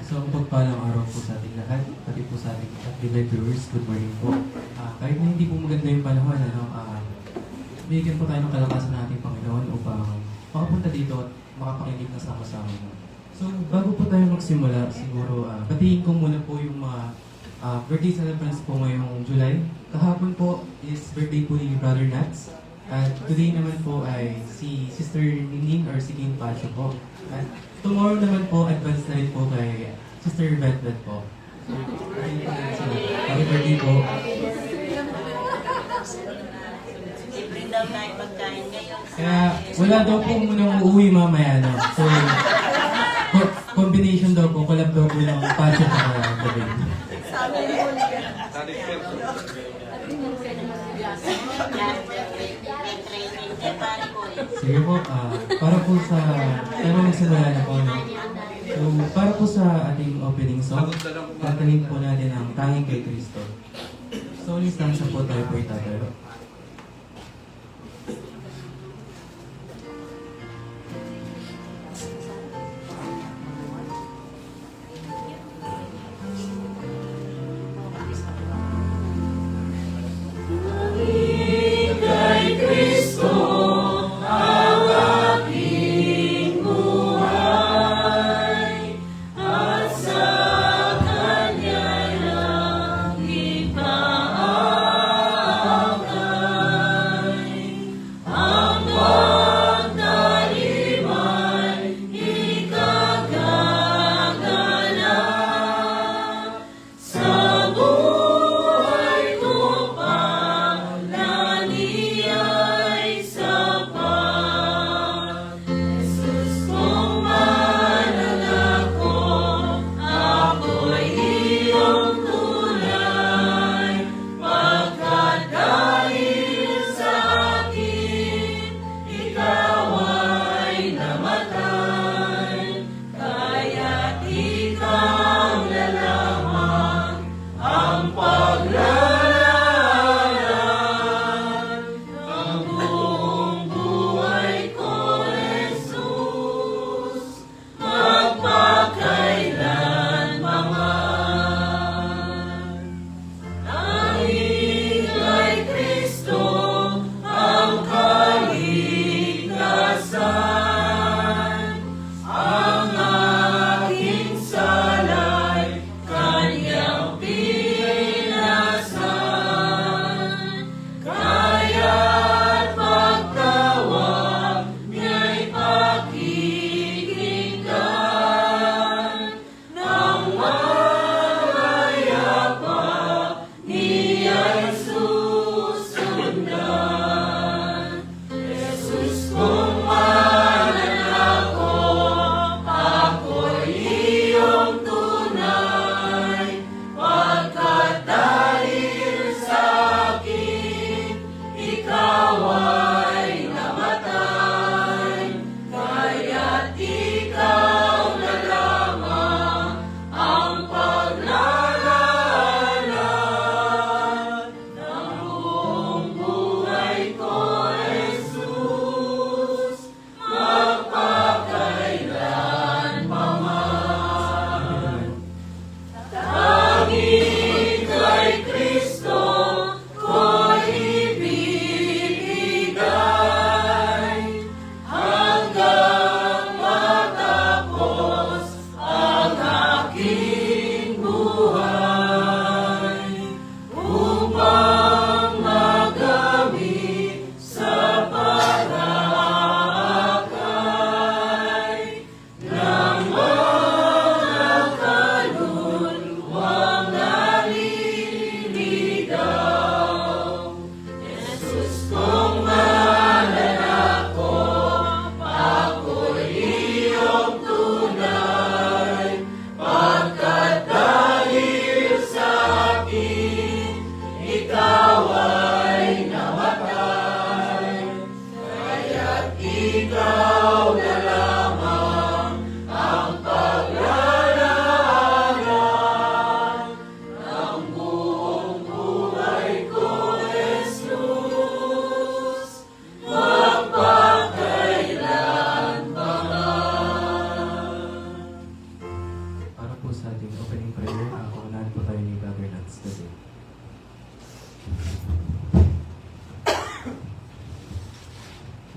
Isang pagpalang araw po sa ating lahat, pati po sa ating live viewers. Good morning po. Kahit na hindi po maganda yung panahon, bigyan po tayo ng kalakasan ng ating Panginoon upang makapunta dito at makapakinig na sama-sama mo. So, bago po tayo magsimula, siguro, batiin ko muna po yung mga birthday celebrants po ngayong July. Kahapon po is birthday po ni Brother Nats. At today naman po ay si Sister Ninin or si King Pacho po. At tomorrow naman po, advance na rin po kay Sister Vetvet po. So, happy birthday po. Libre daw tayo pagkain ngayon. Kaya wala daw po munang uuwi mamaya, no? So, combination daw po, collab daw po ng Pacho at gabi. Sabi ni may training niya pare ko eh. Sige po, para po sa, tayo magsimula na po, no? So, para po sa ating opening song, tatanin po natin ang Tanging kay Kristo. So, listansya po tayo po itatayo. Sa kanya lang ipaangkin.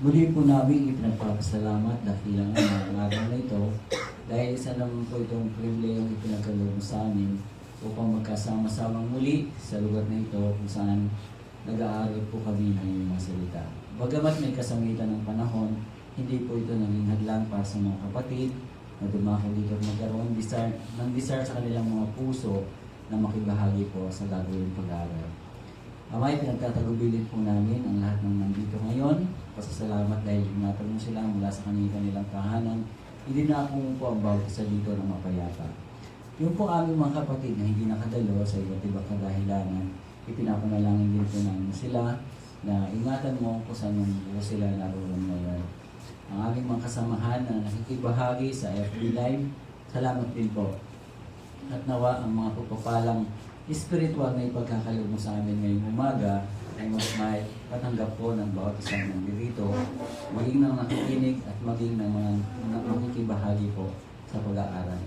Muli po namin ipinagpapasalamat dakilang ang araw na ito dahil isa naman po itong pribilehiyong ipinagkaloob sa amin upang magkasama-samang muli sa lugar na ito kung saan nag-aaral po kami ng iyong mga salita. Bagamat may kasamitan ng panahon, hindi po ito naging hadlang para sa mga kapatid na dumako dito at magkaroon ng desire sa kanilang mga puso na makibahagi po sa gagawin pag-aaral. Ama, pinagtatagubilin po namin ang lahat ng nandito ngayon. Pasasalamat dahil ingatan mo sila mula sa kanilang tahanan. Hindi na akong po ang bawat isa dito ng mapayapa. Yung po aming mga kapatid na hindi nakadalo sa iba't ibang kadahilanan, ipinapanalangin din po namin sila na ingatan mo kung saan po sila naroon ngayon. Ang aming mga kasamahan na nakikibahagi sa FB Live, salamat din po. At nawa ang mga pagpapalang spiritual na ipagkakaloob mo sa amin ngayong umaga ay mas may patanggap po ng bawat isang nandito, maging ng nakikinig at maging ng mga makikibahagi po sa pag-aaral.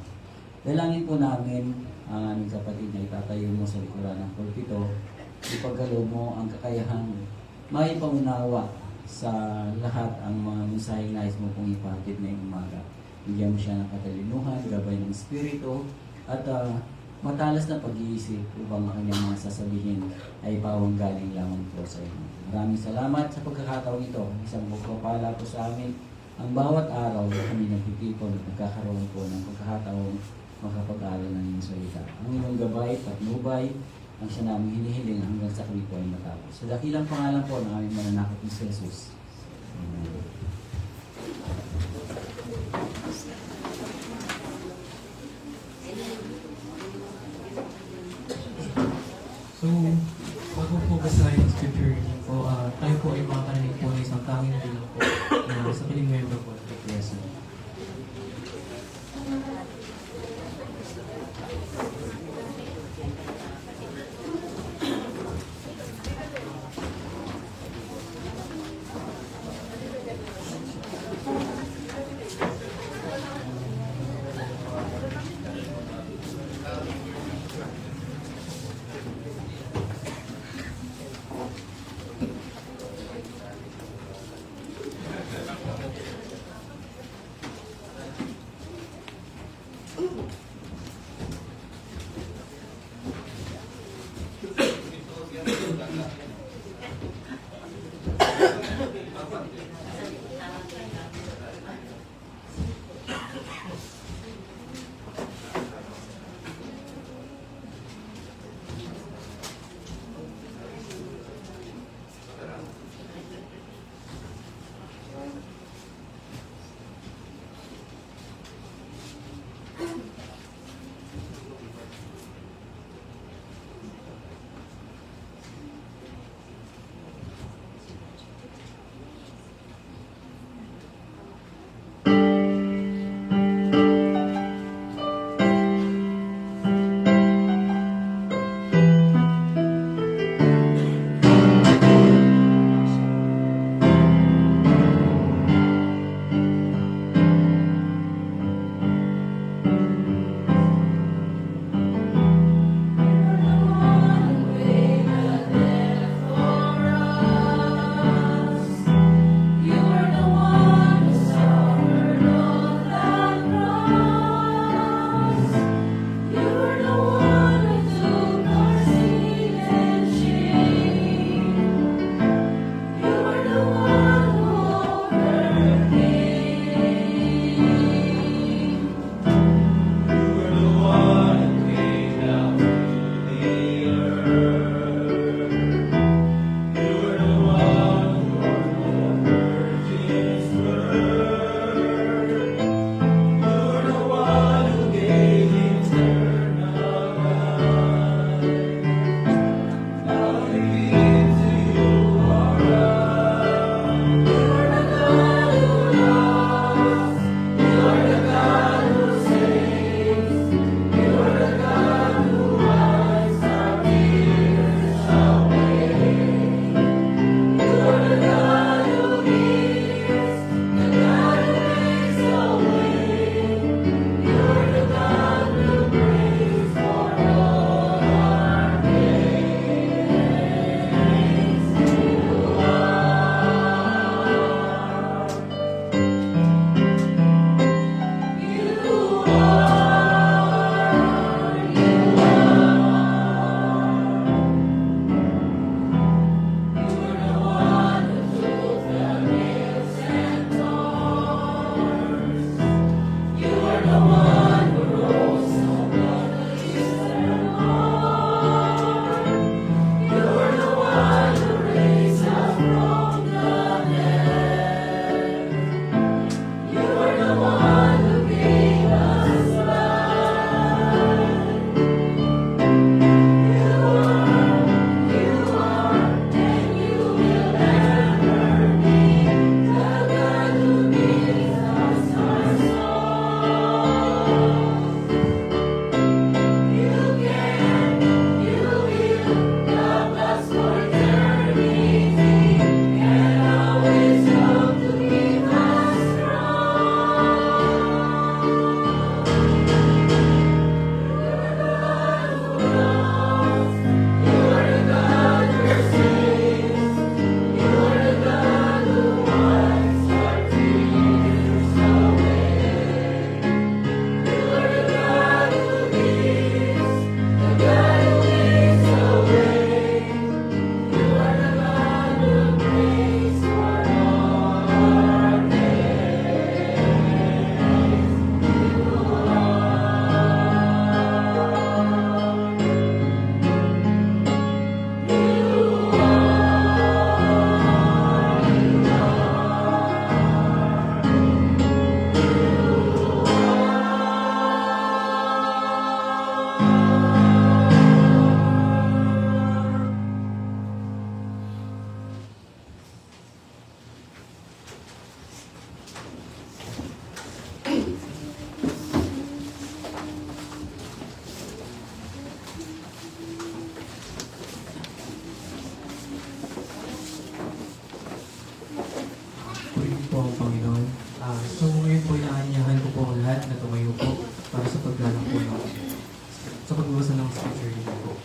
Dalangin po namin ang aming kapatid na itatayo mo sa likuran ng pulpito, ipagkaloob mo ang kakayahang may pangunawa sa lahat ang mga mensaheng nais mo pong ipahatid ngayong umaga. Bigyan mo siya ng katalinuhan, gabay ng espiritu, at matalas na pag-iisip upang ang kanyang mga sasabihin ay pawang galing lamang po sa inyo. Maraming salamat sa pagkakataon ito. Isang pagpapala po sa amin ang bawat araw na kami nagtitipon at nagkakaroon po ng pagkakataon makapag-aaral ng inyong salita. Ang inyong gabay, patnubay, ang siya namin hinihiling hanggang sa kami po ay matapos. Sa dakilang pangalan po ng aming mananakot ni Jesus. Amen. So, bago po basahin ang scripture reading po, tayo po ay makakarinig po ng isang tanging bilang po na sa piling member po ng Iglesia. lahat na tumayo po para sa paglalang po sa pagbabasa ng scripture nito po.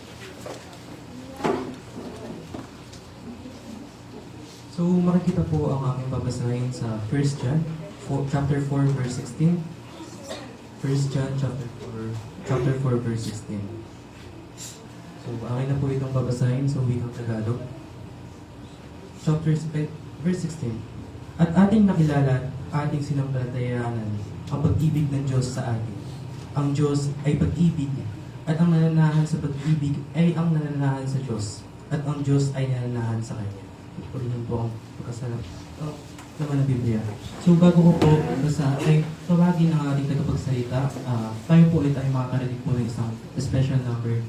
So, makikita po ang aking babasahin sa 1 John, chapter 4, verse 16. 1 John, chapter 4, verse 16. So, akin na po itong babasahin sa wikang Tagalog. Verse 16. At ating nakilala, ating sinampalatayanan ang pag-ibig ng Diyos sa atin. Ang Diyos ay pag-ibig, at ang nananahan sa pag-ibig ay ang nananahan sa Diyos, at ang Diyos ay nananahan sa Kanya. Purihin po ang pagkasalap naman ng Biblia. So bago ko po ay tawagin ang ating tagapagsalita, tayo po ulit ay makakarinig po ng isang special number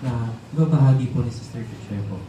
na babahagi po ni Sister Joy po.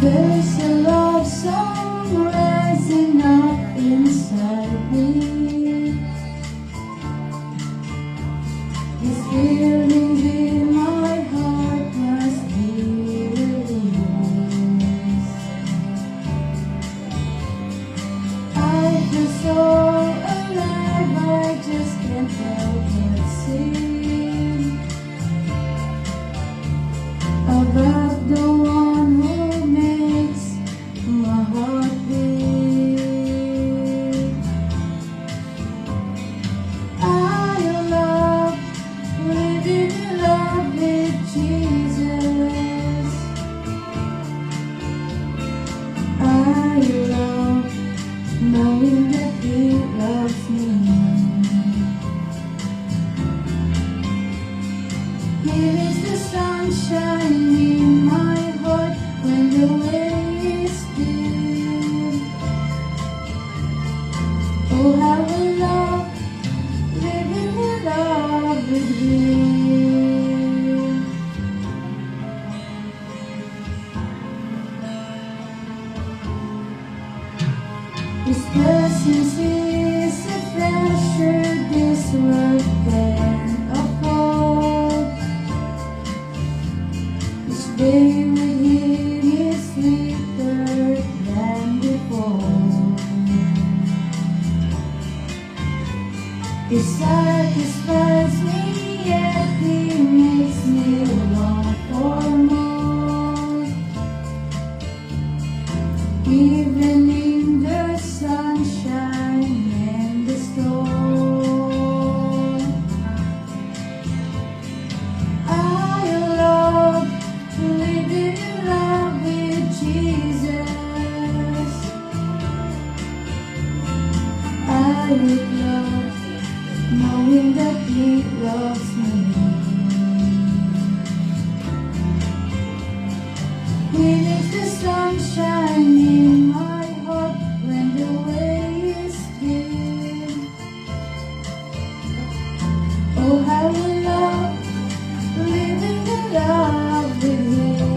There's a love song rising up inside me. This feeling in my heart must be released. I feel so alive, I just can't help but sing about the one who makes my heart beat. I love living in love with Jesus. I love knowing that He loves me. Here is the sunshine in my heart when the way is dim. Oh, how I love living in love with Him. His presence is a treasure this world can afford. Each day with Him is sweeter than before. He satisfies me, yet He makes me long for more. Even in the sunshine and the storm, I love living in love with Jesus. I love knowing that He loves me. He makes the sunshine in my heart when the way is dim. Oh, how I love living in love with Him.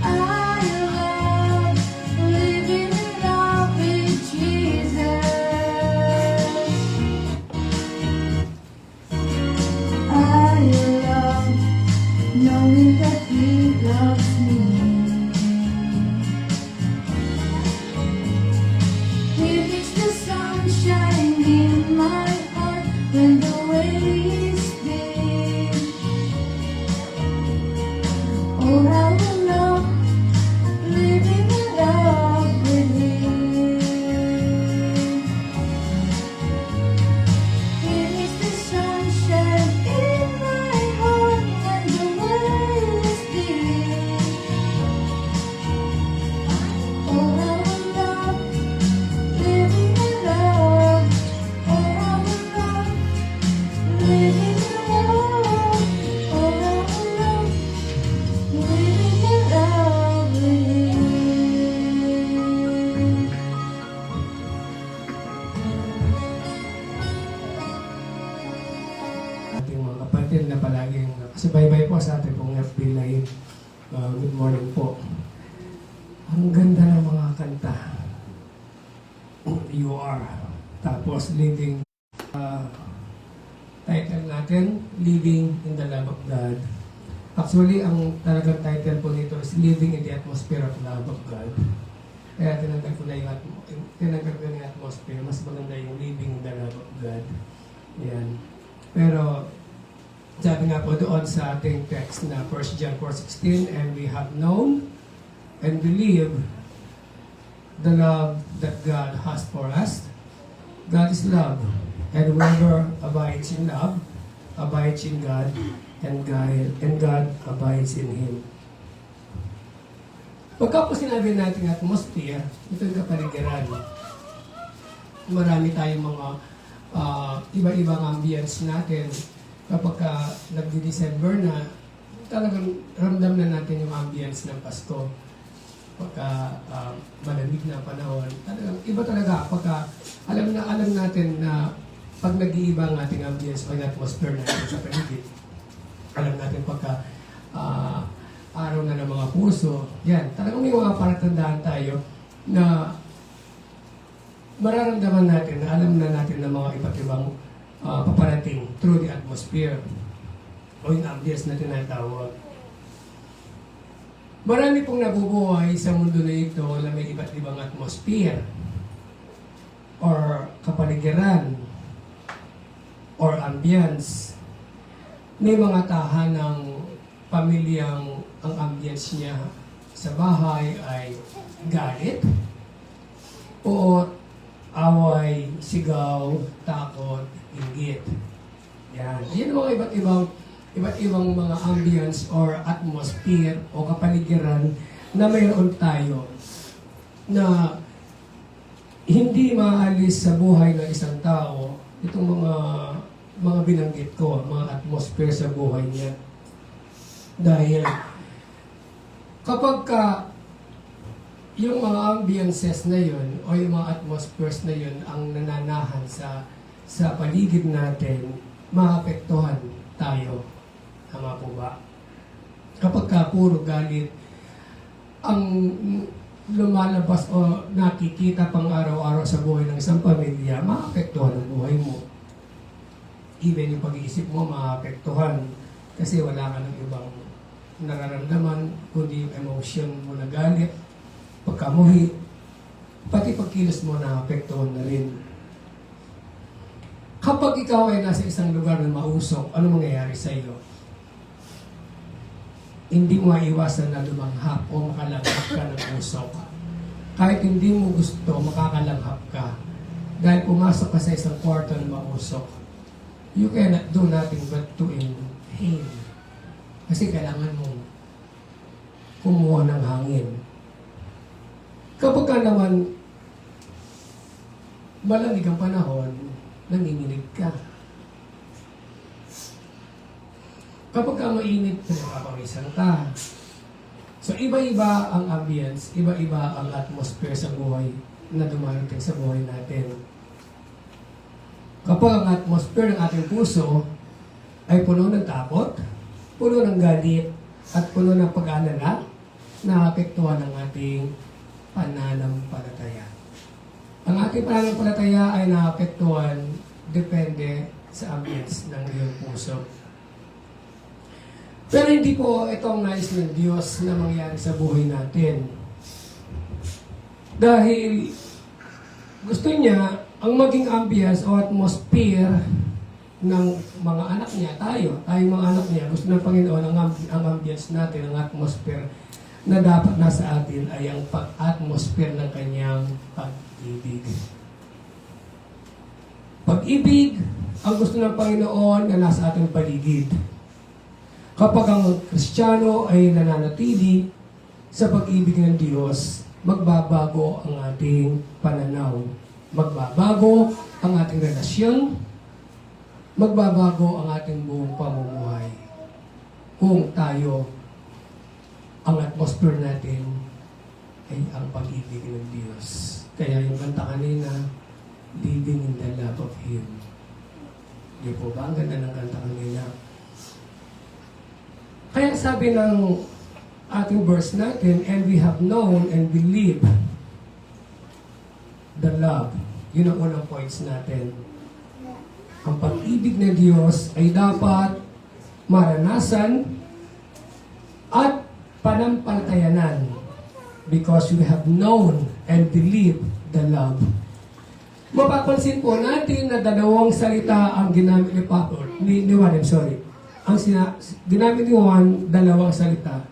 I love living in love with Jesus. I love knowing that He loves me. He makes the sunshine in my heart when the way is dim. Oh, how I love living in love with Him. He makes the sunshine in my heart when the way is dim. Oh, how I love living in love natin na palaging kasubaybay po sa ating pong FB Live. Good morning po. Ang ganda ng mga kanta. You are. Tapos living, title natin, Living in the Love of God. Actually, ang talagang title po nito is Living in the Atmosphere of Love of God. Kaya tinanggal ko na yung atmosphere. Mas maganda yung Living in the Love of God. Yan. Pero, sabi nga po doon sa ating text na 1 John 4:16, and we have known and believe the love that God has for us. God is love, and whoever abides in love abides in God, and God abides in him. Pagka po sinabi natin atmosphere, ito yung kapaligiran. Marami tayong mga iba-ibang ambience natin. Kapag nagdi-December na, talagang ramdam na natin yung ambience ng Pasko. Pagka malamig na panahon, talagang iba talaga. Pagka alam natin na pag nag-iiba ang ating ambience o yung atmosphere natin sa paligid, alam natin pagka araw na ng mga puso, yan, talagang may mga palatandaan tayo na mararamdaman natin, na alam na natin ng mga iba't ibang paparating through the atmosphere o yung ambience na tinatawag. Marami pong nabubuhay sa mundo na ito na may iba't ibang atmosphere or kapaligiran or ambience. May mga tahanang pamilyang ang ambience niya sa bahay ay galit o away, sigaw, takot, inggit. Yan. Yan ang mga iba't ibang mga ambience or atmosphere o kapaligiran na mayroon tayo na hindi maalis sa buhay ng isang tao itong mga binanggit ko, mga atmosphere sa buhay niya. Dahil kapag yung mga ambiences na yun o yung mga atmospheres na yun ang nananahan sa paligid natin, maapektuhan tayo. Tama po ba? Kapag puro galit ang lumalabas o nakikita pang araw-araw sa buhay ng isang pamilya, maapektuhan ang buhay mo. Even yung pag-iisip mo, maapektuhan. Kasi wala ka ng ibang nararamdaman, kundi yung emotion mo na galit, pagkamuhi, pati pagkilos mo na apektuhan na rin. Kapag ikaw ay nasa isang lugar na mausok, ano mangyayari sa iyo? Hindi mo maiwasan na lumanghap o makalanghap ka ng usok. Kahit hindi mo gusto, makakalanghap ka. Dahil pumasok ka sa isang kwarto na mausok, you cannot do nothing but to inhale. Kasi kailangan mong kumuha ng hangin. Kapag ka naman malamig ang panahon, nanginginig ka. Kapag ka mainit, nakakapawisan ka. So iba-iba ang ambience, iba-iba ang atmosphere sa buhay na dumarating sa buhay natin. Kapag ang atmosphere ng ating puso ay puno ng takot, puno ng galit, at puno ng pag-alala, naapektuhan ang ating pananampalataya. Ang ating pananampalataya ay naapektuhan depende sa ambience ng iyong puso. Pero hindi po itong nais ng Diyos na mangyari sa buhay natin. Dahil gusto niya ang maging ambience o atmosphere ng mga anak niya, tayong mga anak niya, gusto ng Panginoon ang ambience natin, ang atmosphere na dapat nasa atin ay ang atmosphere ng kanyang pag-ibig. Pag-ibig ang gusto ng Panginoon na nasa ating paligid. Kapag ang Kristiyano ay nananatili sa pag-ibig ng Diyos, magbabago ang ating pananaw. Magbabago ang ating relasyon, magbabago ang ating buong pamumuhay. Kung tayo, ang atmosphere natin ay ang pag-ibig ng Diyos. Kaya yung kanta kanina, living in the love of Him. Di po ba? Ang ganda ng kanta kanina. Kaya sabi ng ating verse natin, and we have known and believed the love. Yun ang unang points natin. Ang pag-ibig ng Diyos ay dapat maranasan at panampalatayanan because we have known and believed the love. Mapapansin po natin na dalawang salita ang ginamit ni Juan, sorry. Ginamit ni Juan, dalawang salita.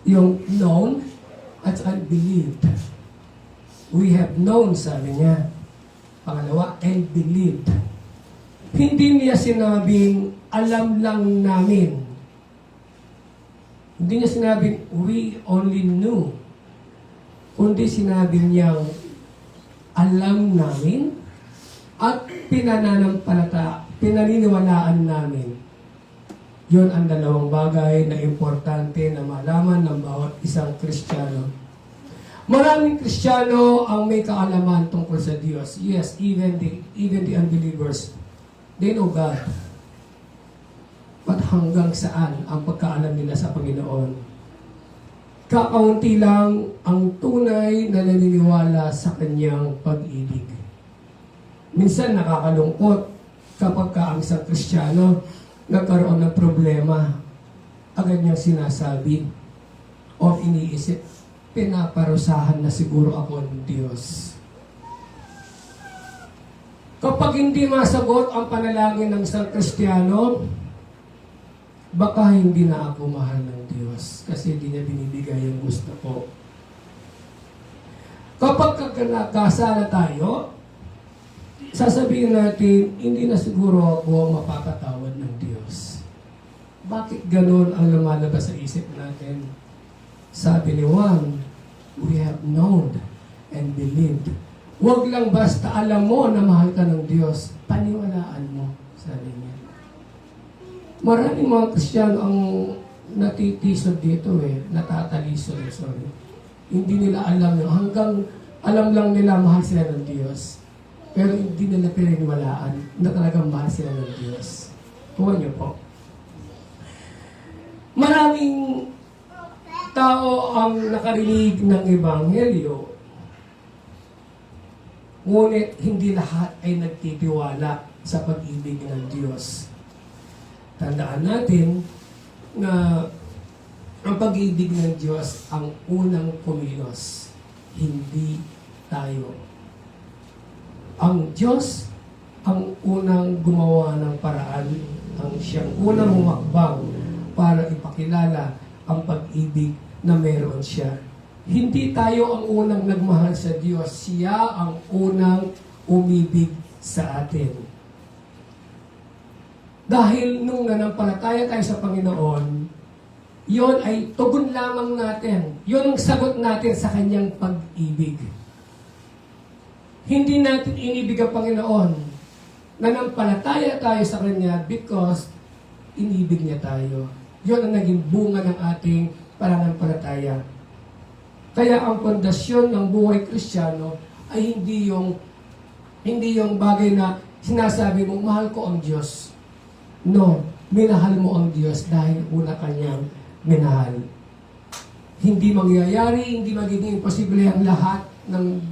Yung known at unbelieved. We have known, sabi niya. Pangalawa, and believed. Hindi niya sinabing, alam lang namin. Hindi niya sinabing, we only knew. Kundi sinabi niyang, alam namin at pinaniniwalaan namin. Yun ang dalawang bagay na importante na malaman ng bawat isang Kristiyano. Maraming Kristiyano ang may kaalaman tungkol sa Diyos. Yes, even the unbelievers, they know God. But hanggang saan ang pagkaalam nila sa Panginoon? Kakaunti lang ang tunay na naniniwala sa Kanyang pag-ibig. Minsan nakakalungkot kapag ang isang Kristiyano nagkaroon ng problema, agad niyang sinasabi o iniisip, pinaparusahan na siguro ako ng Diyos. Kapag hindi masagot ang panalangin ng isang Kristiyano, baka hindi na ako mahal ng Diyos kasi hindi niya binibigay yung gusto ko. Kapag nagkasala tayo, sasabihin natin, hindi na siguro ako mapapatawad ng Diyos. Bakit ganun ang lumalabas sa isip natin? Sabi ni Juan, we have known and believed. Huwag lang basta alam mo na mahal ka ng Diyos, paniwalaan mo, sabi niya. Maraming mga Kristiyano ang natitisod dito natatalisod, sorry. Hindi nila alam yun. Hanggang alam lang nila mahal sila ng Diyos. Pero hindi nila pinaniwalaan na talagang mahal sila ng Diyos. Kuha niyo po. Maraming tao ang nakarinig ng Ebanghelyo, ngunit hindi lahat ay nagtitiwala sa pag-ibig ng Diyos. Tandaan natin na ang pag-ibig ng Diyos ang unang kumilos, hindi tayo. Ang Diyos ang unang gumawa ng paraan, ang siyang unang humakbang para ipakilala ang pag-ibig na meron siya. Hindi tayo ang unang nagmahal sa Diyos, siya ang unang umibig sa atin. Dahil nung nanampalataya tayo sa Panginoon, yon ay tugon lamang natin. Yon ang sagot natin sa kanyang pag-ibig. Hindi natin inibig ang Panginoon. Nanampalataya tayo sa Kanya because inibig niya tayo. Yon ang naging bunga ng ating pananampalataya. Kaya ang pundasyon ng buhay Kristiyano ay hindi yung bagay na sinasabi mo, mahal ko ang Diyos. No, minahal mo ang Diyos dahil una Kanyang minahal. Hindi mangyayari, hindi magiging imposible ang lahat ng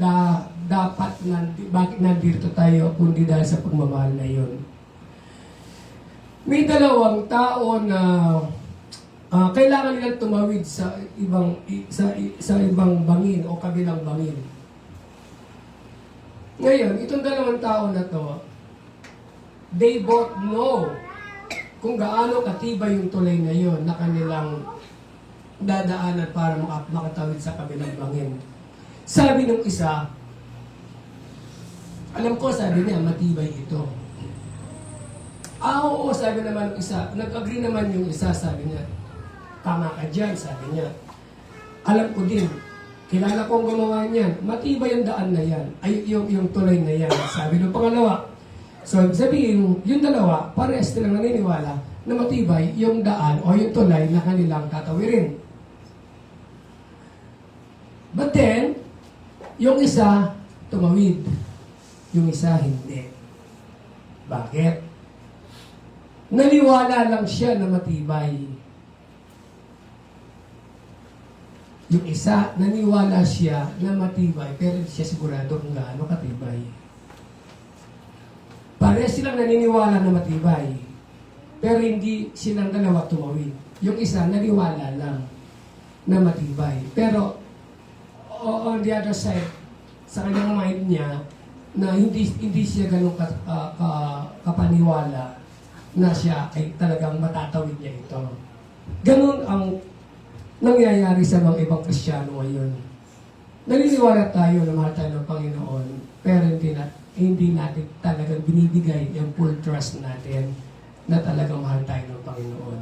dapat na bakit nandito tayo kundi dahil sa pagmamahal na yun. May dalawang tao na kailangan nilang tumawid sa ibang bangin o kabilang bangin. Ngayon, itong dalawang tao na to, they both know kung gaano katibay yung tulay na yun na kanilang dadaanan para makatawid sa kabilang bangin. Sabi ng isa, alam ko, sabi niya, matibay ito. Oo, sabi naman ng isa. Nag-agree naman yung isa, sabi niya. Tama ka dyan, sabi niya. Alam ko din, kilala ko ang gumawa niyan. Matibay ang daan na yan. Ay, yung tulay na yan. Sabi ng pangalawa. So, sabihin, yung dalawa, parehas nilang naniniwala na matibay yung daan o yung tulay na kanilang tatawirin. But then, yung isa, tumawid. Yung isa, hindi. Bakit? Naniwala lang siya na matibay. Yung isa, naniwala siya na matibay, pero hindi siya sigurado kung gaano katibay. Parehas silang naniniwala na matibay, pero hindi silang dalawa tumawid. Yung isa, naniwala lang na matibay. Pero, on the other side, sa kanyang mind niya, na hindi siya ganun kapaniwala na siya ay talagang matatawid niya ito. Ganun ang nangyayari sa mga ibang Kristiyano ngayon. Naniniwala tayo na mahal tayo ng Panginoon, pero hindi natin talagang binibigay yung full trust natin na talagang mahal tayo ng Panginoon.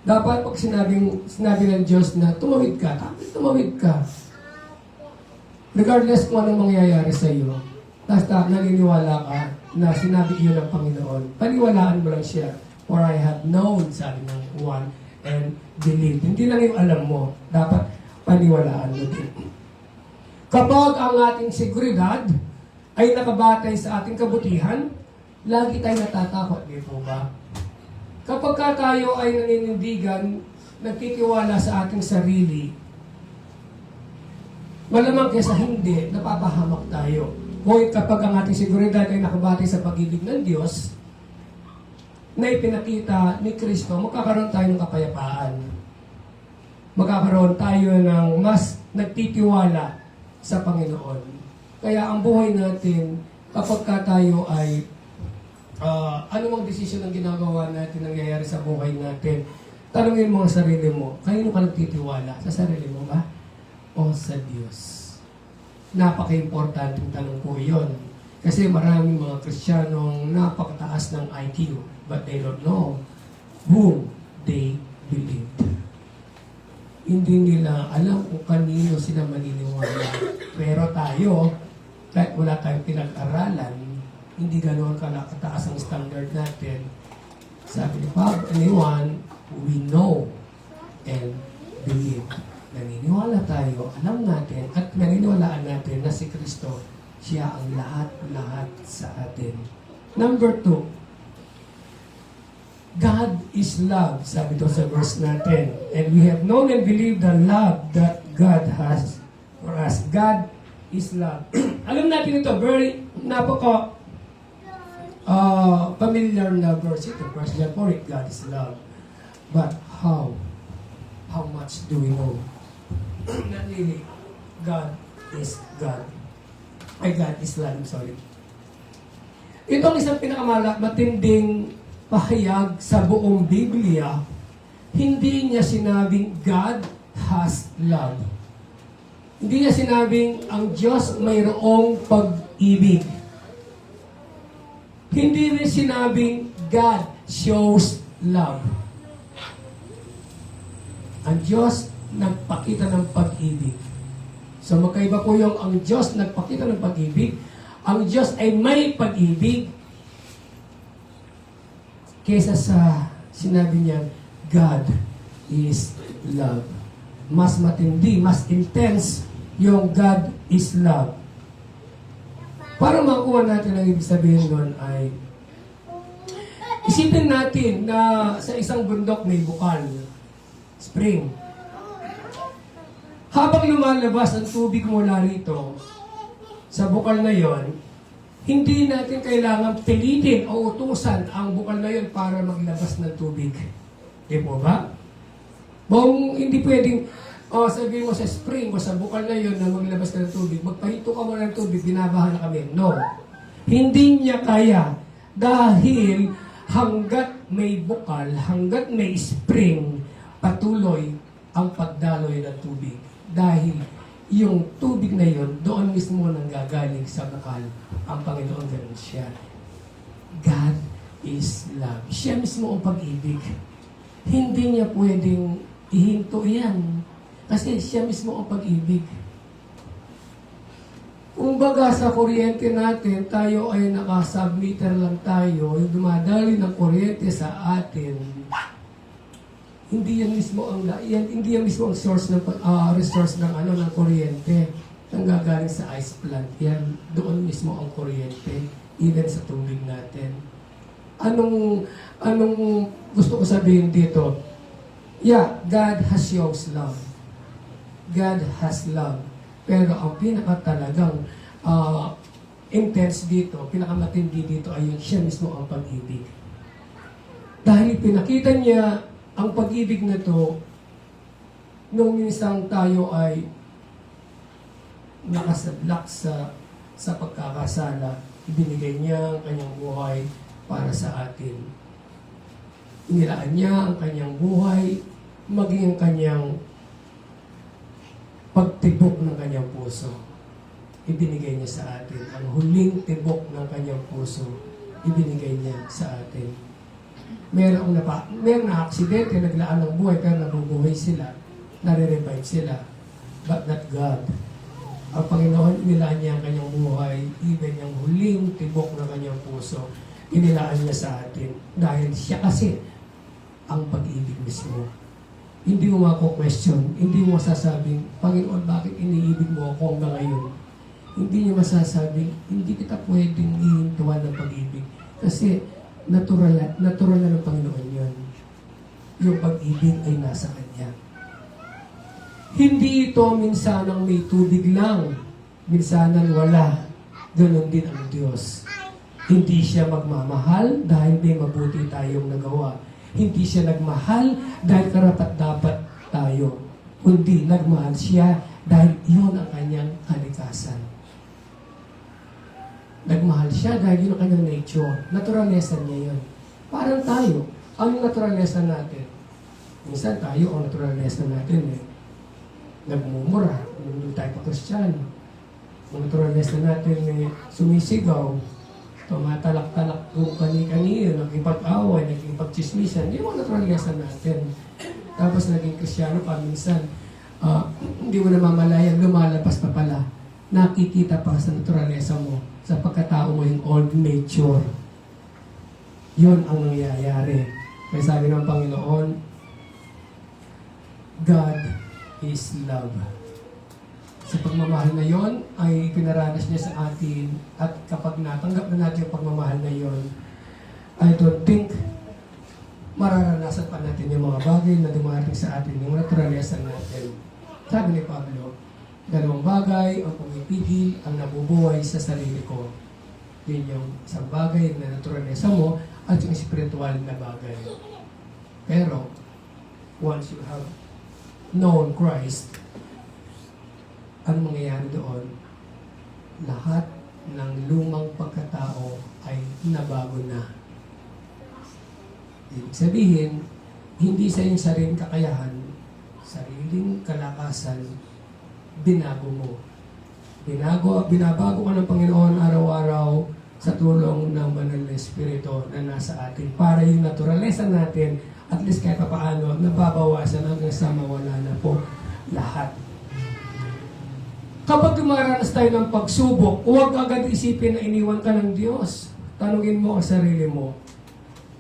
Dapat pag sinabi ng Diyos na tumawid ka, tumawid ka. Regardless kung anong mangyayari sa iyo, basta naniniwala ka na sinabi iyo ng Panginoon, paniwalaan mo lang siya. For I have known, sabi ng one, and believe. Hindi lang yung alam mo, dapat paniwalaan mo din. Kapag ang ating seguridad ay nakabatay sa ating kabutihan, lagi tayo natatakot, di po ba? Kapag tayo ay naninindigan, nagtitiwala sa ating sarili, malamang kesa hindi, napapahamak tayo. Ngunit kapag ang ating seguridad ay nakabatay sa pag-ibig ng Diyos, na ipinakita ni Kristo, magkakaroon tayo ng kapayapaan. Magkakaroon tayo ng mas nagtitiwala sa Panginoon. Kaya ang buhay natin, kapag tayo ay anumang desisyon ang ginagawa natin, nangyayari sa buhay natin, tanungin mo ang sarili mo, kanino ka nagtitiwala? Sa sarili mo ba? O sa Diyos? Napaka-importanting tanong po yun. Kasi maraming mga Kristiyanong napakataas ng IQ, but they don't know whom they believe. Hindi nila alam kung kanino sila maniniwala. Pero tayo, kahit wala tayong pinag-aralan, hindi ganoon kataas ang standard natin. Sabi ni Pag, anyone, we know and believe. Naniniwala tayo, alam natin, at naniniwalaan natin na si Kristo, siya ang lahat-lahat sa atin. Number 2, God is love, sabi ito sa verse natin. And we have known and believed the love that God has for us. God is love. Alam natin ito, very familiar na verse ito. Verse 4, God is love. But how? How much do we know? Not really. God is God. God is love, sorry. Ito ang isang matinding pahayag sa buong Biblia. Hindi niya sinabing God has love. Hindi niya sinabing ang Diyos mayroong pag-ibig. Hindi rin sinabing God shows love. Ang Diyos nagpakita ng pag-ibig. So magkaiba po yung ang Diyos nagpakita ng pag-ibig. Ang Diyos ay may pag-ibig kesa sa sinabi niya, God is love. Mas matindi, mas intense yung God is love. Para makuha natin ang ibig sabihin doon ay isipin natin na sa isang bundok may bukal, spring. Habang lumalabas ang tubig mula rito sa bukal na yon, hindi natin kailangan pilitin o utusan ang bukal na yon para maglabas ng tubig. Di po ba? Hindi pwedeng sabihin mo sa spring o sa bukal na yon na maglabas ng tubig, magpahito ka mo ng tubig, binabahan na kami. No. Hindi niya kaya dahil hanggat may bukal, hanggat may spring, patuloy ang pagdaloy ng tubig. Dahil yung tubig na yon, doon mismo nang gagaling sa bukal. Ang Panginoon ganun siya. God is love. Siya mismo ang pag-ibig. Hindi niya pwedeng ihinto yan. Kasi siya mismo ang pag-ibig. Kung baga sa kuryente natin, tayo ay naka-submeter lang tayo, yung dumadali ng kuryente sa atin, hindi yan mismo ang source ng resource ng ng kuryente nang gagaling sa ice plant. Yan doon mismo ang kuryente, even sa tubig natin. Anong gusto ko sabihin dito? Yeah, God has shows love. God has love. Pero ang pinaka talagang intense dito, pinakamatindi dito ay yung siya mismo ang pag-ibig. Dahil pinakita niya ang pag-ibig na to nung minsan tayo ay nakasadlak sa pagkakasala, ibinigay niya ang kanyang buhay para sa atin. Inilaan niya ang kanyang buhay, maging ang kanyang pagtibok ng kanyang puso. Ibinigay niya sa atin. Ang huling tibok ng kanyang puso, ibinigay niya sa atin. Meron na aksidente, naglaan ng buhay, pero nabubuhay sila, nare-revive sila. But not God. Ang Panginoon, inilaan niya ang kanyang buhay, even yung huling tibok ng kanyang puso, inilaan niya sa atin. Dahil siya kasi ang pag-ibig mismo. Hindi mo mako-question, hindi mo masasabing, Panginoon, bakit iniibig mo ako hanggang ngayon? Hindi niya masasabing, hindi kita pwedeng ihintuan ng pag-ibig. Kasi natural na ng Panginoon yun. Yung pag-ibig ay nasa Kanya. Hindi ito minsanang may tubig lang, minsanang wala. Ganon din ang Diyos. Hindi siya magmamahal dahil may mabuti tayong nagawa. Hindi siya nagmahal dahil karapat-dapat tayo. Kundi nagmahal siya dahil iyon ang kanyang kalikasan. Nagmahal siya dahil yun ang kanyang nature. Naturalesa niya yun. Parang tayo, ang naturalesa natin. Minsan tayo, ang naturalesa natin nagmumura, hindi tayo pa Kristiyano. Ang naturalesa natin sumisigaw, tumatalak-talak kung kani-kanino, nagkipag-away, nagkipag-chismisan, yun ang naturalesa natin. Tapos naging Kristiyano pa minsan, hindi mo namamalayan, lumalabas pa pala. Nakikita pa sa naturalesa mo, sa pagkatao mo yung old nature. Yun ang nangyayari. Kaya sabi ng Panginoon, God is love. Sa pagmamahal na yon ay pinaranas niya sa atin, at kapag natanggap na natin yung pagmamahal na yon, I don't think mararanasan pa natin yung mga bagay na dumarating sa atin, yung naturalesa natin. Sabi ni Pablo, dalawang bagay ang pumipigil ang nabubuhay sa sarili ko. Yun yung isang bagay na naturalesa mo at yung spiritual na bagay. Pero, once you have known Christ, ano mangyayari doon? Lahat ng lumang pagkatao ay nabago na. Ibig sabihin, hindi sa iyong sariling kakayahan, sariling kalakasan, binago mo. Binabago ka ng Panginoon araw-araw sa tulong ng Banal na Espiritu na nasa atin para yung naturalesa natin, at least kahit paano, nababawasan hanggang sa mawala na po lahat. Kapag dumaranas tayo ng pagsubok, huwag agad isipin na iniwan ka ng Diyos. Tanungin mo ang sarili mo,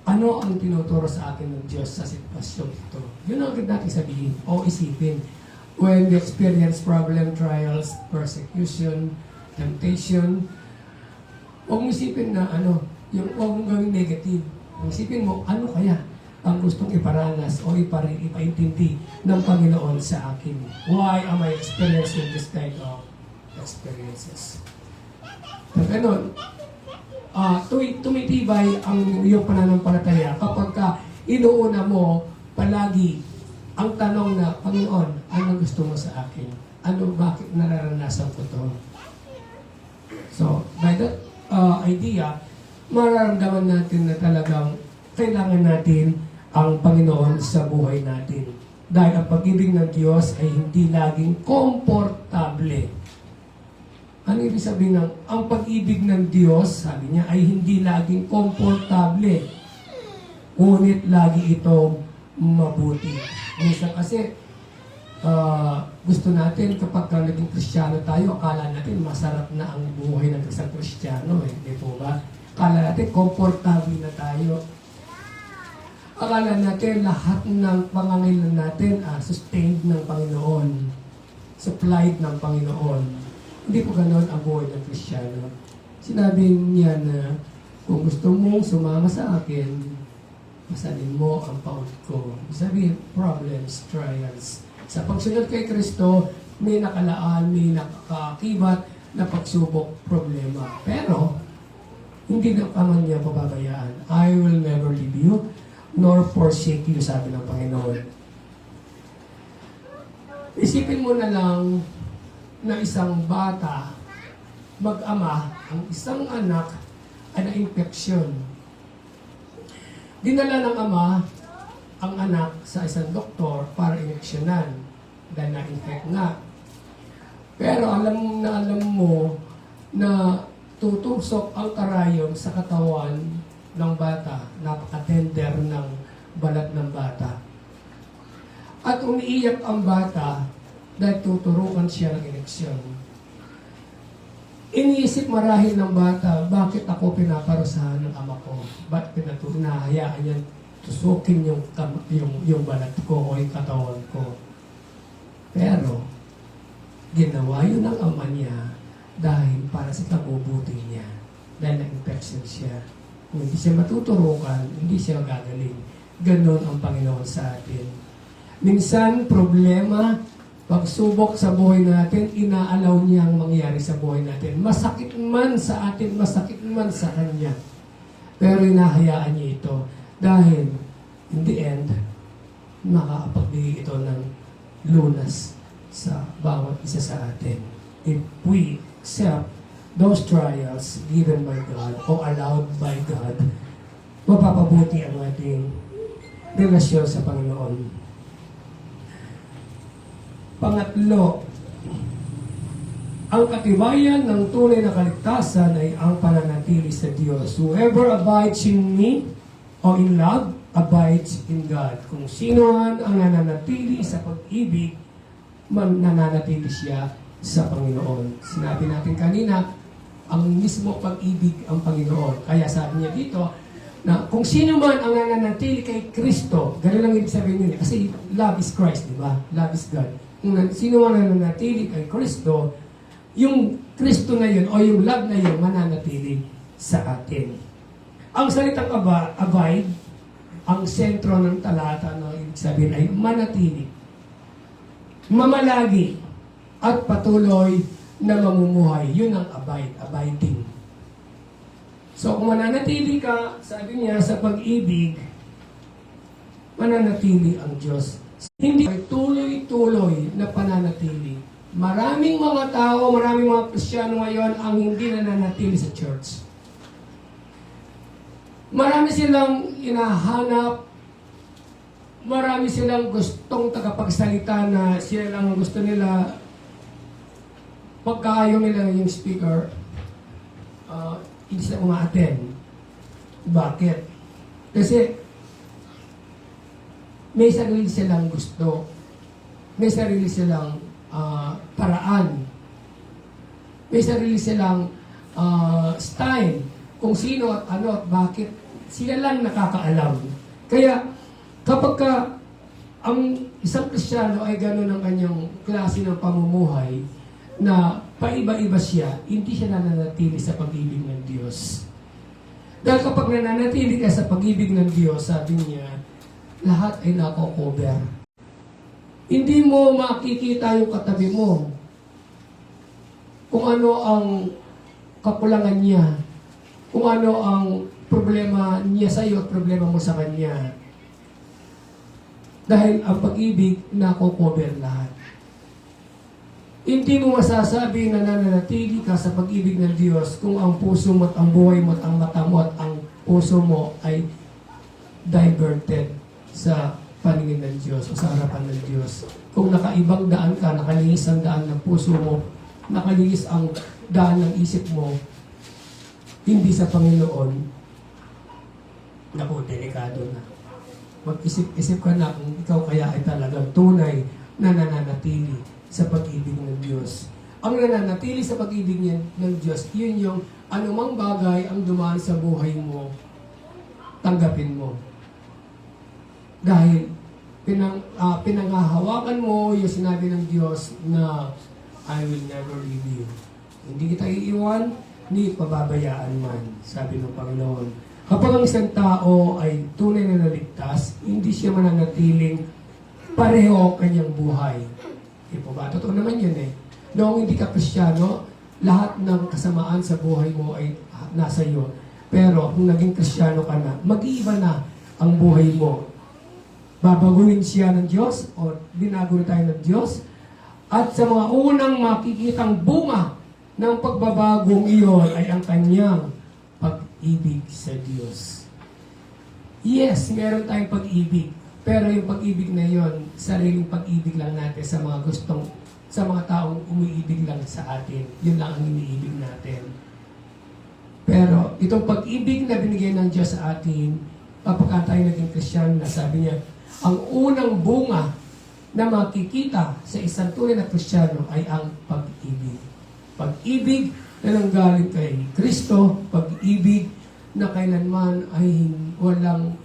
ano ang tinuturo sa akin ng Diyos sa sitwasyon ito? Yun ang agad natin sabihin o isipin. When we experience problem, trials, persecution, temptation, huwag mo isipin na huwag mong gawing negative. Isipin mo, ano kaya ang gustong iparanas o ipaintindi ng Panginoon sa akin? Why am I experiencing this kind of experiences? So, ganun, tumitibay ang iyong pananampalataya kapag inuuna mo palagi ang tanong na, Panginoon, ano gusto mo sa akin? Bakit nararanasan ko to? So, by that idea, mararamdaman natin na talagang kailangan natin ang Panginoon sa buhay natin. Dahil ang pag-ibig ng Diyos ay hindi laging komportable. Ano ibig sabihin ng ang pag-ibig ng Diyos, sabi niya, ay hindi laging komportable. Ngunit lagi itong mabuti. Minsan kasi, gusto natin kapag naging Kristiyano tayo, akala natin masarap na ang buhay ng isang Kristiyano. Di po ba? Akala natin komportable na tayo. Akala natin lahat ng pangangailangan natin sustained ng Panginoon, supplied ng Panginoon. Hindi po ganoon ang buhay ng Kristiyano. Sinabi niya na kung gusto mong sumama sa akin, masalin mo ang paut ko. Sabi, problems, trials, Sa pagsunod kay Kristo, may nakalaan, may nakakakibat na pagsubok, problema. Pero, hindi na naman niya pababayaan. I will never leave you, nor forsake you, sabi ng Panginoon. Isipin mo na lang na isang bata, mag-ama, ang isang anak ay na-infeksyon. Dinala ng ama ang anak sa isang doktor para ineksyonan dahil na-infect nga. Pero alam mo na tutusok ang karayom sa katawan ng bata. Napaka-tender ng balat ng bata. At umiiyak ang bata dahil tuturukan siya ng ineksyon. Iniisip marahil ng bata, bakit ako pinaparusahan ng ama ko? Ba't pinahayaan niya tusukin yung balat ko o yung katawan ko? Pero, ginawa yun ng ama niya dahil para sa kabubuti niya. Dahil na-infection siya. Kung hindi siya matuturukan, hindi siya gagaling. Ganon ang Panginoon sa atin. Minsan, problema, pagsubok sa buhay natin, inaalaw niyang mangyari sa buhay natin. Masakit man sa atin, masakit man sa Kanya. Pero inahayaan niya ito dahil in the end, makakapagbigay ito ng lunas sa bawat isa sa atin. If we accept those trials given by God o allowed by God, mapapabuti ang ating relasyon sa Panginoon. Pangatlo, ang katibayan ng tunay na kaligtasan ay ang pananatili sa Diyos. Whoever abides in me o in love, abides in God. Kung sino man ang nananatili sa pag-ibig, nananatili siya sa Panginoon. Sinabi natin kanina, ang mismo pag-ibig ang Panginoon. Kaya sabi niya dito, na kung sino man ang nananatili kay Kristo, gano'n lang ibig sabihin nila. Kasi love is Christ, di ba? Love is God. Kung sino man nananatili kay Kristo, yung Kristo na yun o yung love na yun mananatili sa atin. Ang salitang abide, ang sentro ng talata, no, ibig sabihin ay manatili, mamalagi, at patuloy na mamumuhay. Yun ang abiding. So kung mananatili ka, sabi niya, sa pag-ibig, mananatili ang Diyos. Hindi ay tuloy-tuloy na pananatili. Maraming mga tao, maraming mga Kristiyano ngayon ang hindi nananatili sa church. Marami silang hinahanap, marami silang gustong tagapagsalita na sila lang gusto nila, pagkaayaw nila yung speaker, hindi sila umaattend. Bakit? Kasi may sarili silang gusto. May sarili silang paraan. May sarili silang style. Kung sino at ano at bakit. Sila lang nakakaalam. Kaya kapag ang isang Kristiyano ay gano'n ang kanyang klase ng pamumuhay na paiba-iba siya, hindi siya nananatili sa pag-ibig ng Diyos. Dahil kapag nananatili ka sa pag-ibig ng Diyos, sabi niya, lahat ay nako-cover. Hindi mo makikita yung katabi mo. Kung ano ang kakulangan niya. Kung ano ang problema niya sa iyo at problema mo sa kanya. Dahil ang pag-ibig nako-cover lahat. Hindi mo masasabi na nananatili ka sa pag-ibig ng Diyos kung ang puso mo at ang buhay mo at ang mata mo at ang puso mo ay diverted sa paningin ng Diyos o sa harapan ng Diyos. Kung nakaibang daan ka, nakalinis ang daan ng puso mo, nakalinis ang daan ng isip mo, hindi sa Panginoon, naku, delikado na. Mag-isip-isip ka na kung ikaw kaya ay talagang tunay na nananatili sa pag-ibig ng Diyos. Ang nananatili sa pag-ibig ng Diyos, yun yung anumang bagay ang dumaan sa buhay mo, tanggapin mo. Dahil pinanghahawakan mo yung sinabi ng Diyos na I will never leave you. Hindi kita iiwan, ni pababayaan man, sabi ng Panginoon. Kapag ang isang tao ay tunay na naligtas, hindi siya mananatiling pareho kanyang buhay. Di po ba? Totoo naman yun eh. Noong hindi ka Kristiyano, lahat ng kasamaan sa buhay mo ay nasa iyo. Pero kung naging Kristiyano ka na, mag-iiba na ang buhay mo. Babaguhin siya ng Diyos o binago na tayo ng Diyos. At sa mga unang makikitang bunga ng pagbabagong iyon ay ang kanyang pag-ibig sa Diyos. Yes, meron tayong pag-ibig. Pero yung pag-ibig na yon, sariling pag-ibig lang natin sa mga taong umiibig lang sa atin. Yun lang ang iniibig natin. Pero itong pag-ibig na binigay ng Diyos sa atin, kapag tayo naging Kristiyano na, sabi niya, ang unang bunga na makikita sa isang tunay na Kristiyano ay ang pag-ibig. Pag-ibig na nanggaling kay Kristo, pag-ibig na kailanman ay walang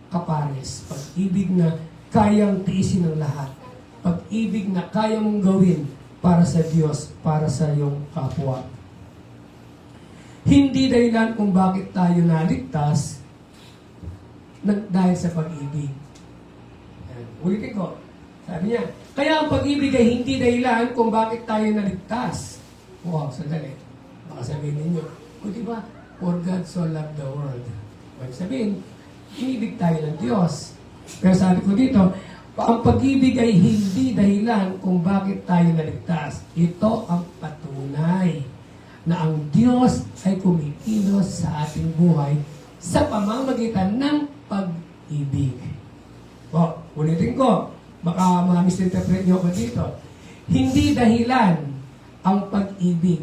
kapares, pag-ibig na kayang tiisin ng lahat, pag-ibig na kaya mong gawin para sa Diyos, para sa iyong kapwa. Hindi dahilan kung bakit tayo naligtas dahil sa pag-ibig. Ulitin ko, sabi niya, kaya ang pag-ibig ay hindi dahilan kung bakit tayo naligtas. Wow, sandali. Baka sabihin ninyo, o diba, for God so loved the world. Ibig sabihin, inibig tayo ng Diyos. Pero sabi ko dito, ang pag-ibig ay hindi dahilan kung bakit tayo naligtas. Ito ang patunay na ang Diyos ay kumikilos sa ating buhay sa pamamagitan ng pag-ibig. O, ulitin ko, baka ma-misinterpret niyo ako dito. Hindi dahilan ang pag-ibig.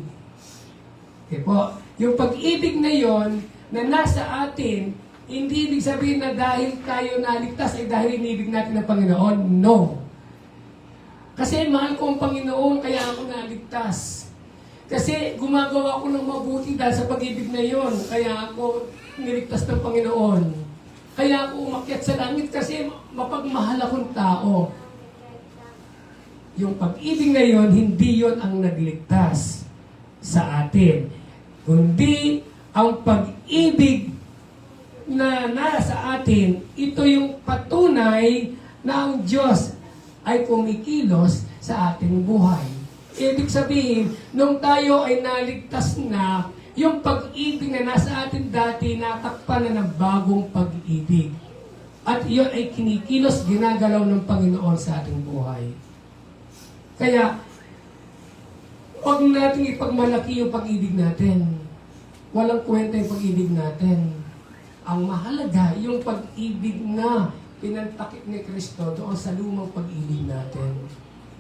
Okay po, yung pag-ibig na yon na nasa atin, hindi ibig sabihin na dahil tayo naligtas ay dahil inibig natin ng Panginoon. No. Kasi mahal ko ang Panginoon, kaya ako naligtas. Kasi gumagawa ako ng mabuti dahil sa pag-ibig na yon, kaya ako niligtas ng Panginoon. Kaya ako umakyat sa langit kasi mapagmahal akong tao. Yung pag-ibig na yon, hindi yon ang nagligtas sa atin. Kundi ang pag-ibig na nasa atin, ito yung patunay na ang Diyos ay kumikilos sa ating buhay. Ibig sabihin, nung tayo ay naligtas na, yung pag-ibig na nasa atin dati, natakpan na ng bagong pag-ibig. At iyon ay kinikilos, ginagalaw ng Panginoon sa ating buhay. Kaya, huwag natin ipagmalaki yung pag-ibig natin. Walang kwenta yung pag-ibig natin. Ang mahalaga, yung pag-ibig na pinantakip ni Kristo doon sa lumang pag-ibig natin.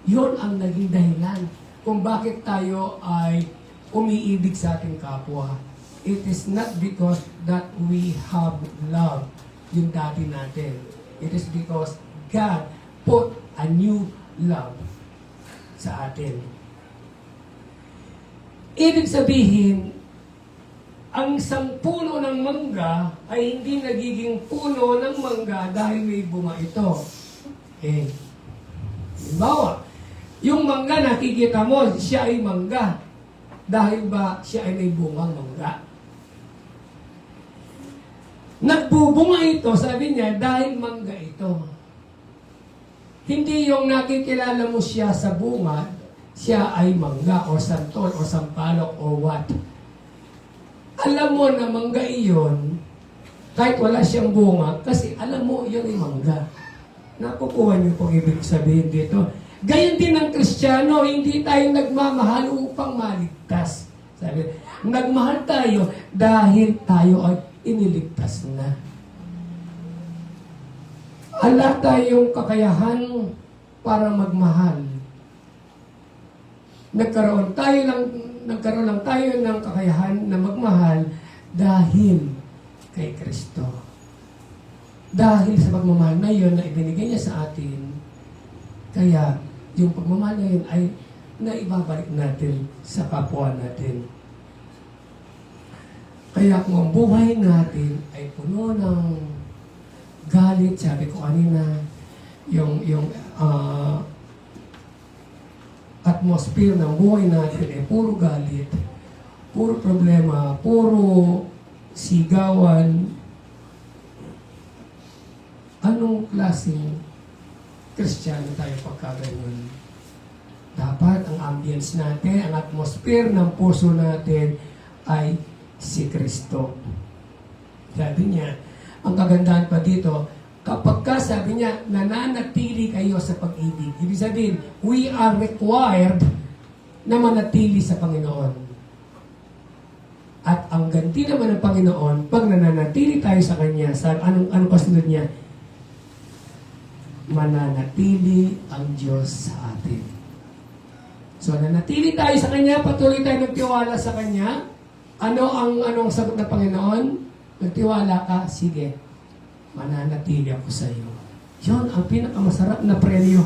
Yun ang naging dahilan kung bakit tayo ay umiibig sa ating kapwa. It is not because that we have love, yung dati natin. It is because God put a new love sa atin. Ibig sabihin, ang isang puno ng mangga ay hindi nagiging puno ng mangga dahil may bunga ito. Okay. Halimbawa, yung mangga nakikita mo, siya ay mangga. Dahil ba siya ay may bungang mangga? Nagbubunga ito, sabi niya, dahil mangga ito. Hindi yung nakikilala mo siya sa bunga, siya ay mangga o santol o sampalok o what. Alam mo na mangga iyon, kahit wala siyang bunga, kasi alam mo yun ay mangga. Nakukuha niyo pong ibig sabihin dito. Gayon din ng Kristiyano, hindi tayo nagmamahal upang maligtas. Sabi, nagmahal tayo dahil tayo ay iniligtas na. Wala tayong kakayahan para magmahal. Nagkaroon lang tayo ng kakayahan na magmahal dahil kay Kristo. Dahil sa pagmamahal na yun na ibinigay niya sa atin, kaya yung pagmamahal na yun ay naibabalik natin sa kapwa natin. Kaya kung ang buhay natin ay puno ng galit, sabi ko kanina, yung atmosphere ng buhay natin ay puro galit, puro problema, puro sigawan, anong klaseng Kristiyano tayo pagka ganun. Dapat ang ambience natin, ang atmosphere ng puso natin ay si Kristo. Sabi niya, ang kagandahan pa dito, kapag ka, sabi niya, nananatili kayo sa pag-ibig. Ibig sabihin, we are required na manatili sa Panginoon. At ang ganti naman ng Panginoon, pag nananatili tayo sa Kanya, sa anong kasunod niya? Mananatili ang Diyos sa atin. So, nanatili tayo sa Kanya, patuloy tayo nagtiwala sa Kanya. Anong sagot ng Panginoon? Nagtiwala ka, sige, mananatili ako sa iyo. Yun ang pinakamasarap na premyo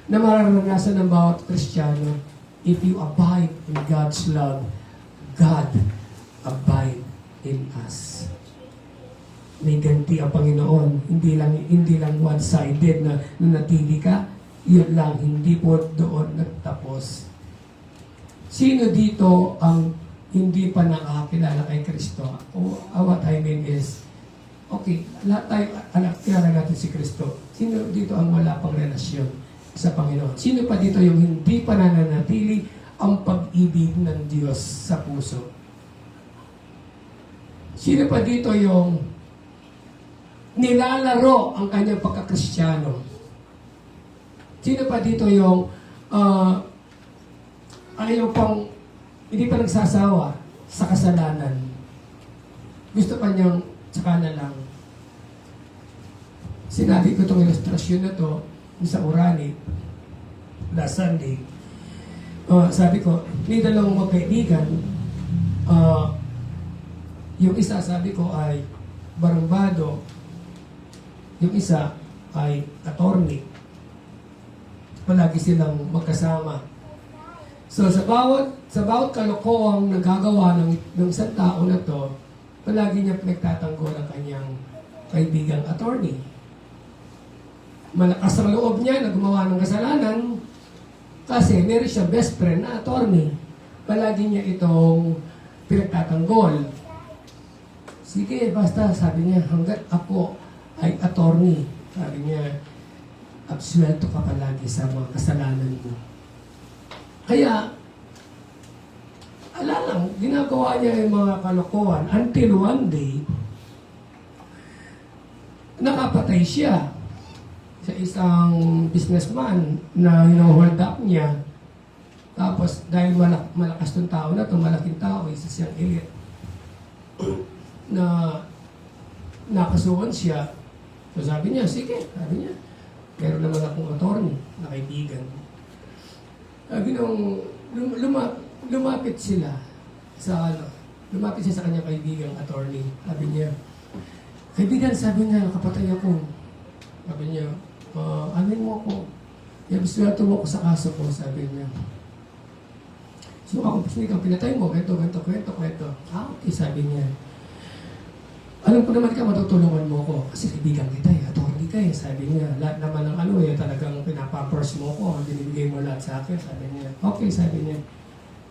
na mararanasan ng bawat Kristiyano. If you abide in God's love, God abide in us. May ganti ang Panginoon. Hindi lang one-sided na nanatili ka. Yun lang, hindi po doon nagtapos. Sino dito ang hindi pa nakakilala kay Kristo? What I mean is, okay, lahat tayo, kilala natin si Kristo. Sino dito ang wala pang relasyon sa Panginoon? Sino pa dito yung hindi pa nananatili ang pag-ibig ng Diyos sa puso? Sino pa dito yung nilalaro ang kanyang pagkakristyano? Sino pa dito yung ayaw pang, hindi pa nagsasawa sa kasalanan? Gusto pa niyang tsaka na lang. Sinabi ko itong ilustrasyon na to sa Urani last Sunday. Sabi ko, may dalawang magkaibigan. Yung isa, sabi ko, ay barumbado. Yung isa ay attorney. Palagi silang magkasama. So sa bawat kalokohang nagagawa ng isang tao na to, palagi niya pinagtatanggol ang kanyang kaibigang attorney. Malakas ang loob niya na gumawa ng kasalanan kasi meron siya best friend na attorney. Palagi niya itong pinagtatanggol. Sige, basta, sabi niya, hanggat ako ay attorney, sabi niya, absuelto ka palagi sa mga kasalanan mo. Kaya, lang, ginagawa niya yung mga kalokohan until one day, nakapatay siya sa isang businessman na hino-hold up niya. Tapos, dahil malakas tong tao na to, malaking tao, isa siyang elite, na nakasuhan siya. So sabi niya, sige, sabi niya, meron naman akong attorney na kaibigan. Sabi nung lumapit sila sa lumapit siya sa kanyang kaibigang attorney. Sabi niya, kaibigan, sabi niya, kapatay ako. Sabi niya, amin mo ako. Ibiswelto mo ako sa kaso ko, sabi niya. So ako, pinatay mo, kwento. Okay, sabi niya. Alam ko naman ka, matutulungan mo ko. Kasi kaibigan kita attorney ka sabi niya. Lahat naman ng talagang pinapampers mo ko. Binibigay mo lahat sa akin, sabi niya. Okay, sabi niya.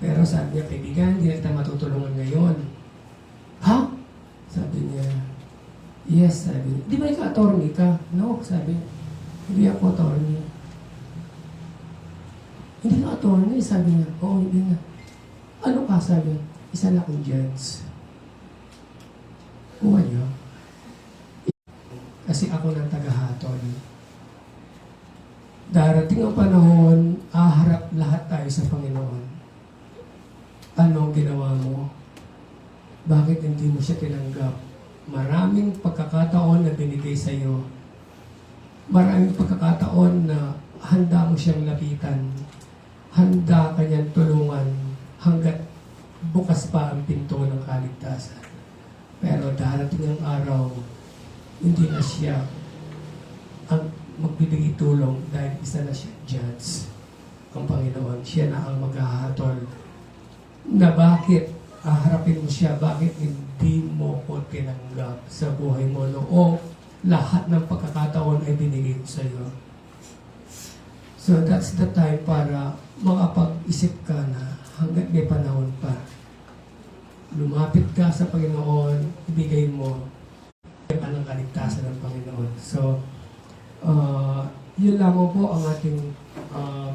Pero sabi niya, kaibigan, hindi na kita matutulungan ngayon. Ha? Sabi niya. Yes, sabi niya. Di ba ikaw attorney ka? No, sabi niya. Hindi ako attorney. Hindi ka attorney, sabi niya. Oo, hindi na. Ano ka, sabi niya? Isa na akong judge. Kuha niyo. Kasi ako ng tagahatol. Darating ang panahon, aharap lahat tayo sa Panginoon. Anong ginawa mo? Bakit hindi mo siya tinanggap? Maraming pagkakataon na binigay sa iyo. Maraming pagkakataon na handa mo siyang lapitan. Handa kanyang tulungan hanggat bukas pa ang pinto ng kaligtasan. Pero darating ang araw, hindi na siya ang magbibigay tulong dahil isa na siya judge. Ang Panginoon, siya na ang maghahatol. Na bakit haharapin mo siya, bakit hindi mo ko tinanggap sa buhay mo noong lahat ng pagkakataon ay binigay ko sa iyo. So that's the time para makapag-isip ka na hanggat may panahon pa. Lumapit ka sa Panginoon, ibigay mo ang kaligtasan ng Panginoon. So, Yun lamang po ang ating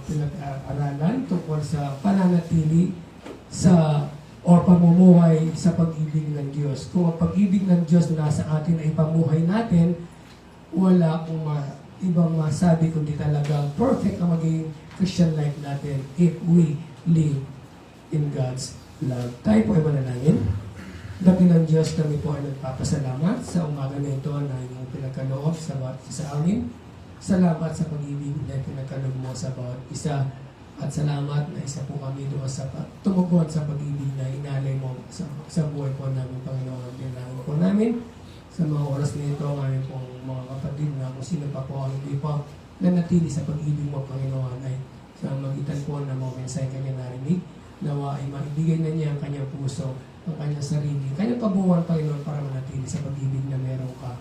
pinag-aaralan tungkol sa pananatili sa o pamumuhay sa pag-ibig ng Diyos. Kung ang pag-ibig ng Diyos nasa atin ay pamuhay natin, wala akong ibang masabi kundi talagang perfect ang magiging Christian life natin if we live in God's love. Tayo po ay manalangin. Dakilang Diyos, kami po ay nagpapasalamat sa umaga na ito na inyong pinagkaloob sa bawat isa sa amin. Salamat sa pag-ibig na pinagkaloob mo sa bawat isa. At salamat na isa po kami doon sa tumugon sa pag-ibig na inalay mo sa buhay po namin, Panginoon. Ang dinalangin po namin sa mga oras na ito, ang aming pong mga kapatid na kung sino pa po ang hindi pa nanatili sa pag-ibig mo, Panginoon, ay sa magitan po na mga mensahe kanya narinig, nawa ay maibigay na niya ang kanyang puso, ang kanyang sarili, kanyang kabuuan, Panginoon, para manatili sa pag-ibig na meron ka.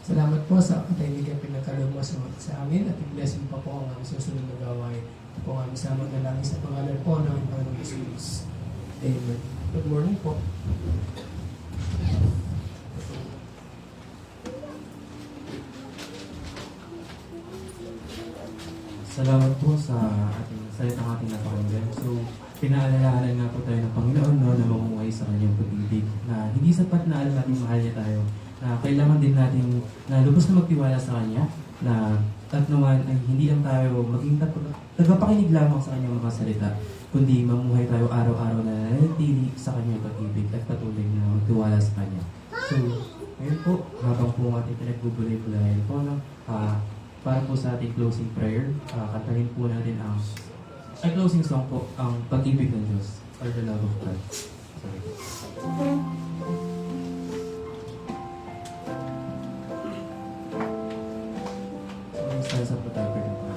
Salamat po sa katahimigang pinagkaloob mo sa amin at i-bless mo pa po ang aming susunod na gawain. Ito po ang aming samang dalangin sa pangalan po ng Panginoon Jesus. Amen. Good morning po. Salamat po sa ating salitang ating napakinggan. So, pinaalalahanan nga po tayo ng Panginoon no, na mamuhay sa kanyang pag-ibig. Na hindi sapat na alam natin mahal niya tayo. Na kailangan din natin na lubos na magtiwala sa kanya. Na at naman ay hindi lang tayo maging tagapakinig lamang sa kanyang mga salita. Kundi mamuhay tayo araw-araw na nanatili sa kanyang pag-ibig at patuloy na magtiwala sa kanya. So, ngayon po, habang po ang ating pinagbubulay-bulayan po, no, para po sa ating closing prayer, kantahin po natin ang closing song po, ang Pag-ibig ng Diyos, or the love of God. Sorry. So, yung stanza po tayo pwede po.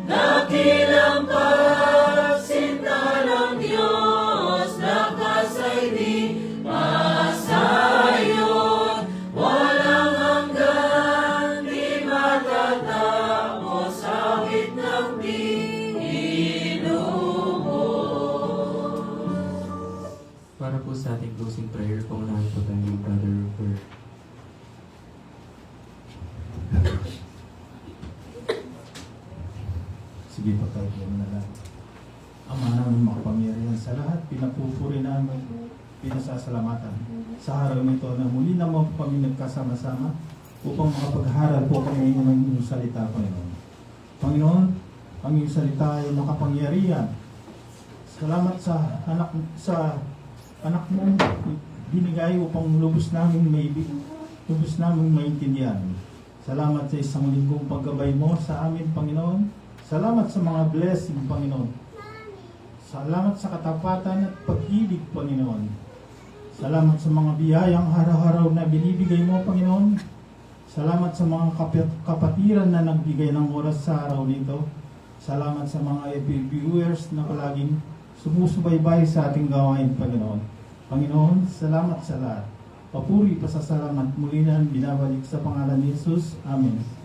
Dakilang pagsinta ng Diyos, nakasay closing prayer, paunahin po tayo ng Brother Rupert. Sige po tayo na lang. Ama namin makapangyarihan sa lahat, pinapupuri namin, pinasasalamatan sa araw nito na muli naman po kami nagkasama-sama upang makapagharal po kami ng inyong salita, Panginoon. Panginoon, ang iyong salita ay makapangyarihan. Salamat sa anak mo binigay upang lubos namin maintindihan. Salamat sa isang linggong paggabay mo sa amin, Panginoon. Salamat sa mga blessing, Panginoon. Salamat sa katapatan at pag-ibig, Panginoon. Salamat sa mga biyayang araw-araw na binibigay mo, Panginoon. Salamat sa mga kapatiran na nagbigay ng oras sa araw nito. Salamat sa mga FB viewers na palaging sumusubaybay sa ating gawain, Panginoon. Panginoon, salamat sa lahat. Papuri, pasasalamat muli na binabalik sa pangalan ni Jesus. Amen.